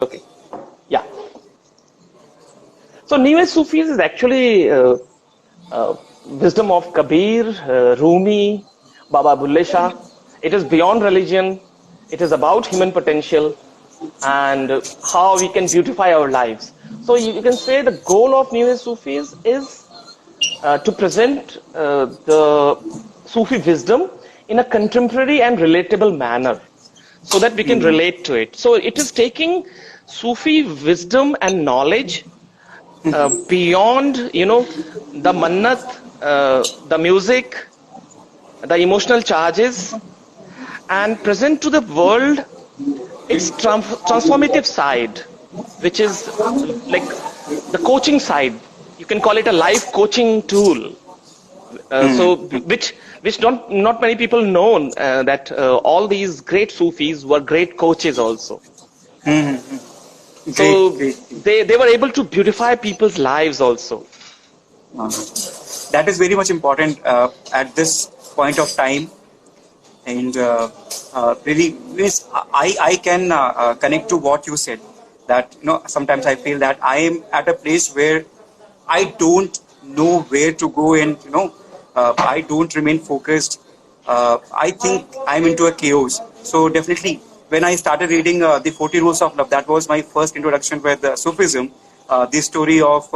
Okay. Yeah. So New Age Sufis is actually wisdom of Kabir, Rumi, Baba Bulle Shah. It is beyond religion. It is about human potential and how we can beautify our lives. So you can say the goal of New Age Sufis is to present the Sufi wisdom in a contemporary and relatable manner so that we can relate to it. So it is taking Sufi wisdom and knowledge beyond, the mannat, the music, the emotional charges, and present to the world its transformative side, which is like the coaching side. You can call it a life coaching tool. So which not many people know that all these great Sufis were great coaches also. So they were able to beautify people's lives also. That is very much important at this point of time, and really, I can connect to what you said. That sometimes I feel that I am at a place where I don't know where to go, and I don't remain focused. I think I'm into a chaos. So definitely, when I started reading the 40 Rules of Love, that was my first introduction with Sufism. The story of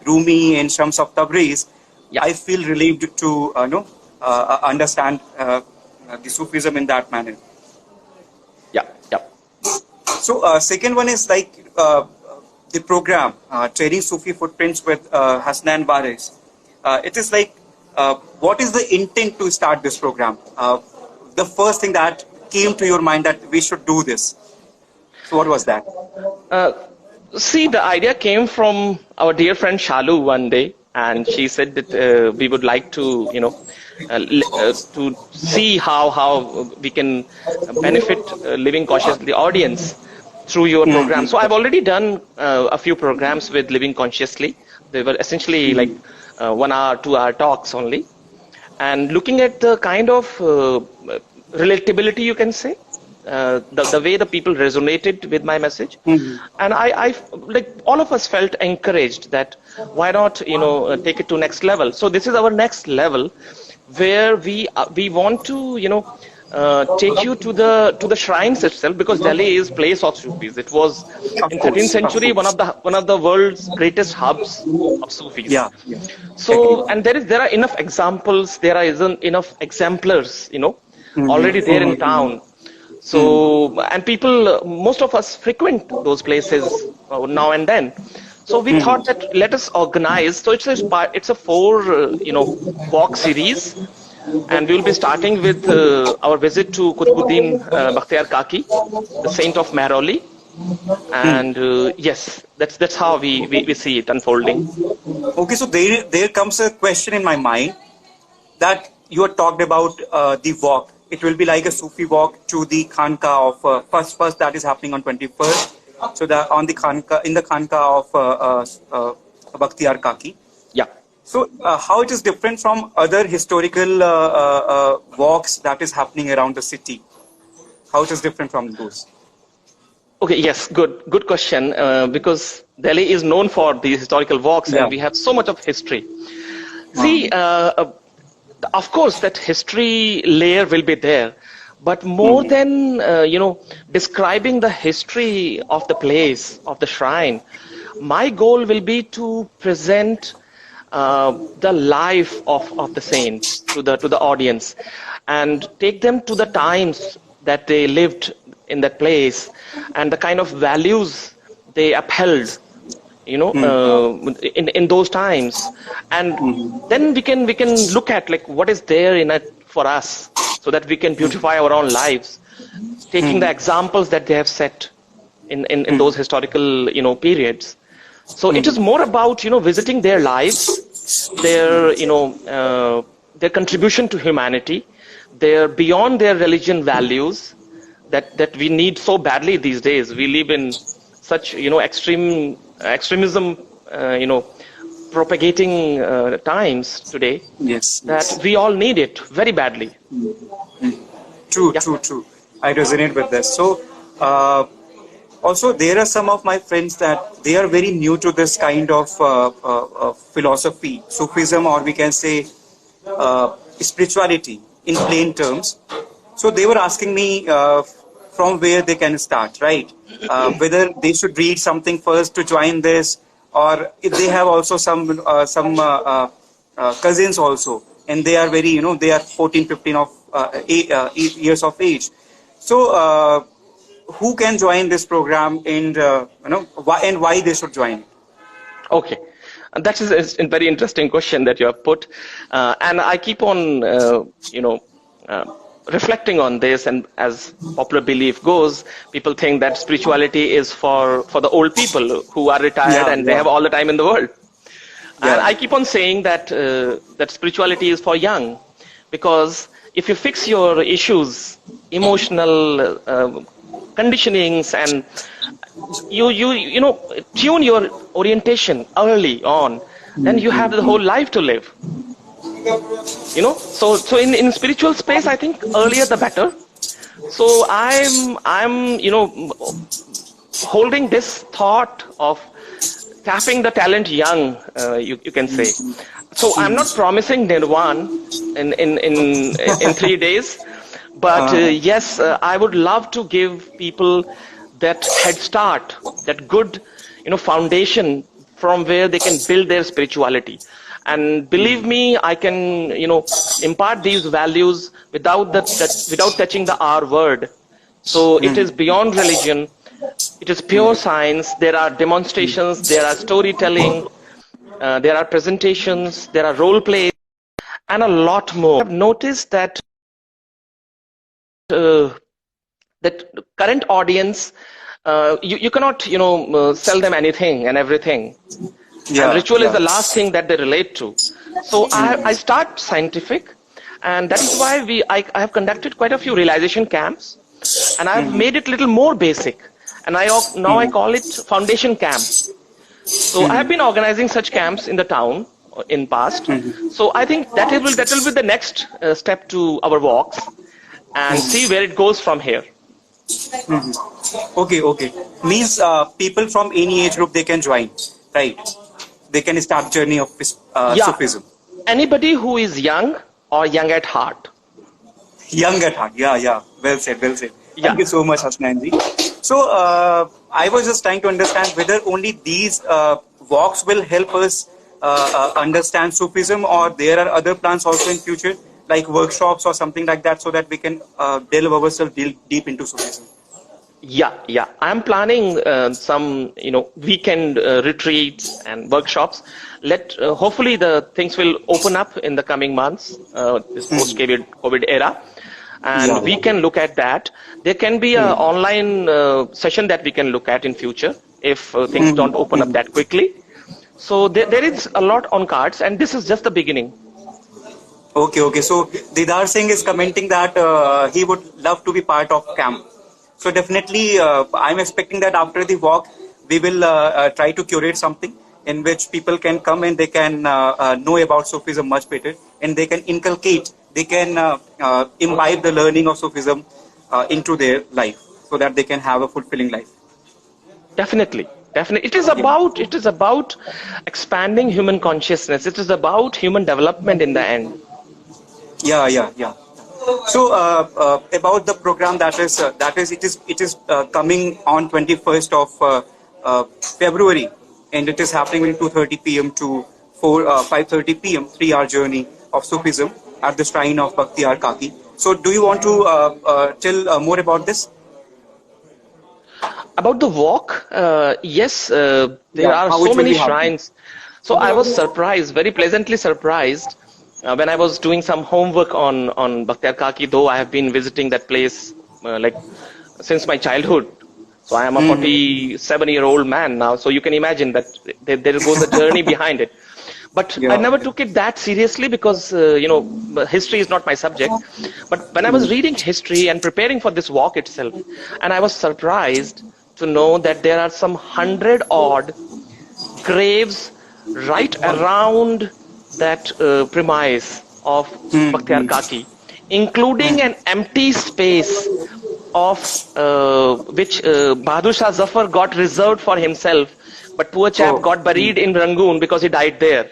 Rumi and Shams of Tabriz. Yeah. I feel relieved to understand the Sufism in that manner. Yeah. So second one is like the program Training Sufi Footprints with Hasnain Waris. It is like what is the intent to start this program? The first thing that came to your mind that we should do this. So what was that? See, the idea came from our dear friend Shalu one day, and she said that we would like to, to see how we can benefit Living Consciously audience through your program. So I've already done a few programs with Living Consciously. They were essentially like 1 hour, 2 hour talks only. And looking at the kind of relatability, you can say, the way the people resonated with my message, and I like all of us felt encouraged that why not take it to next level. So this is our next level, where we want to take you to the shrines itself, because Delhi is place of Sufis. It was in 13th century one of the world's greatest hubs of Sufis. Yeah. So and there are enough examples. There are enough exemplars, already there in town. So and people, most of us frequent those places now and then. So we thought that let us organize. So it's a 4 walk series, and we will be starting with our visit to Qutbuddin Bakhtiyar Kaki, the saint of Mehrauli, and yes, that's how we see it unfolding. Okay, so there comes a question in my mind that you had talked about the walk. It will be like a Sufi walk to the Khanka of first that is happening on 21st. So in the Khanka of Bakhtiyar Kaki. Yeah. So how it is different from other historical walks that is happening around the city? How it is different from those? Okay. Yes. Good question. Because Delhi is known for these historical walks, and we have so much of history. See. Of course, that history layer will be there, but more than describing the history of the place, of the shrine, my goal will be to present the life of the saints to the audience, and take them to the times that they lived in that place, and the kind of values they upheld. In those times, and then we can look at like what is there in it for us, so that we can beautify our own lives, taking the examples that they have set in those historical periods. So it is more about visiting their lives, their their contribution to humanity, their beyond their religion values that we need so badly these days. We live in such extremism propagating times today. Yes. That we all need it very badly. True. I resonate with this. So Also, there are some of my friends that they are very new to this kind of philosophy, Sufism, or we can say spirituality in plain terms. So they were asking me from where they can start, right? Whether they should read something first to join this, or if they have also some cousins also, and they are very, they are 14, 15 of years of age. So who can join this program, and why they should join it? Okay. And that is a very interesting question that you have put. And I keep on, reflecting on this. And as popular belief goes, people think that spirituality is for the old people who are retired and they have all the time in the world. Yeah. And I keep on saying that that spirituality is for young, because if you fix your issues, emotional conditionings, and you tune your orientation early on, then you have the whole life to live. So in spiritual space, I think earlier the better. So I'm holding this thought of tapping the talent young, you can say. So I'm not promising nirvana in 3 days, but yes, I would love to give people that head start, that good, foundation from where they can build their spirituality. And believe me, I can, impart these values without touching the R word. So it is beyond religion. It is pure science. There are demonstrations, there are storytelling, there are presentations, there are role plays, and a lot more. I've noticed that that current audience, you cannot, sell them anything and everything. And ritual is the last thing that they relate to. So I start scientific, and that is why I have conducted quite a few realization camps, and I've made it a little more basic. And now I call it foundation camp. So I have been organizing such camps in the town in past. So I think that will be the next step to our walks, and see where it goes from here. Okay. Means people from any age group, they can join, right? They can start journey of Sufism. Anybody who is young or young at heart. Young at heart, yeah. Well said. Yeah. Thank you so much, Hasnain ji. So I was just trying to understand whether only these walks will help us understand Sufism, or there are other plans also in future, like workshops or something like that, so that we can delve ourselves deep into Sufism. Yeah. I'm planning some, weekend retreats and workshops. Hopefully the things will open up in the coming months, this post-COVID era, and we can look at that. There can be an online session that we can look at in future if things don't open up that quickly. So there is a lot on cards, and this is just the beginning. Okay. So Didar Singh is commenting that he would love to be part of camp. So definitely, I'm expecting that after the walk, we will try to curate something in which people can come and they can know about Sufism much better, and they can inculcate, they can imbibe the learning of Sufism into their life, so that they can have a fulfilling life. Definitely. It is about expanding human consciousness. It is about human development in the end. Yeah. So about the program, it is coming on 21st of February, and it is happening in 2:30 p.m. to 5:30 p.m. 3-hour journey of Sufism at the shrine of Bakhtiyar Kaki. So do you want to tell more about this? About the walk, yes, there are so many shrines. So I was surprised, very pleasantly surprised, when I was doing some homework on Bakhtiyar Kaki, though I have been visiting that place since my childhood. So I am a 47-year-old man now. So you can imagine that there goes a journey behind it. But I never took it that seriously because, history is not my subject. But when I was reading history and preparing for this walk itself, and I was surprised to know that there are some 100-odd graves right around that premise of Bakhtiyar Kaki, including an empty space of which Bahadur Shah Zafar got reserved for himself, but poor chap got buried in Rangoon because he died there.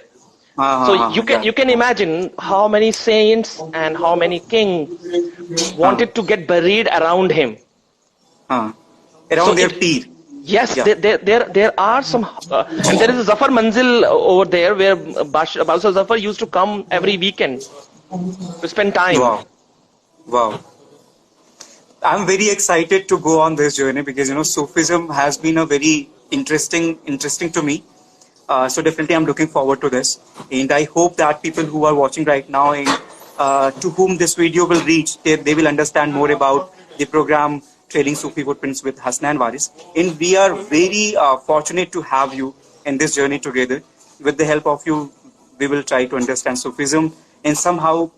So you can imagine how many saints and how many kings wanted to get buried around him. Around their peer. Yes, there are some, and there is a Zafar Manzil over there where Bahadur Zafar used to come every weekend to spend time. Wow. I'm very excited to go on this journey because Sufism has been a very interesting to me. So definitely I'm looking forward to this, and I hope that people who are watching right now and to whom this video will reach, they will understand more about the program Trailing Sufi Footprints with Hasnain Waris. And we are very fortunate to have you in this journey together. With the help of you, we will try to understand Sufism, and somehow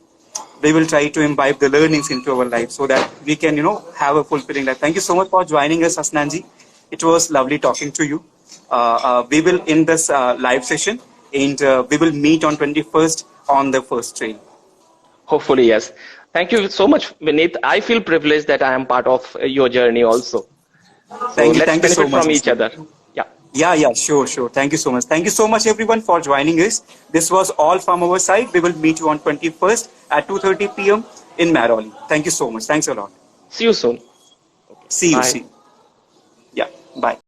we will try to imbibe the learnings into our life so that we can, have a fulfilling life. Thank you so much for joining us, Hasnainji. It was lovely talking to you. We will end this live session, and we will meet on 21st on the first train. Hopefully, yes. Thank you so much, Vineet. I feel privileged that I am part of your journey also. So thank you benefit so much from each other. Yeah, sure. Thank you so much. Thank you so much, everyone, for joining us. This was all from our side. We will meet you on 21st at 2:30 p.m. in Maroli. Thank you so much. Thanks a lot. See you soon. See you. Bye. Yeah, bye.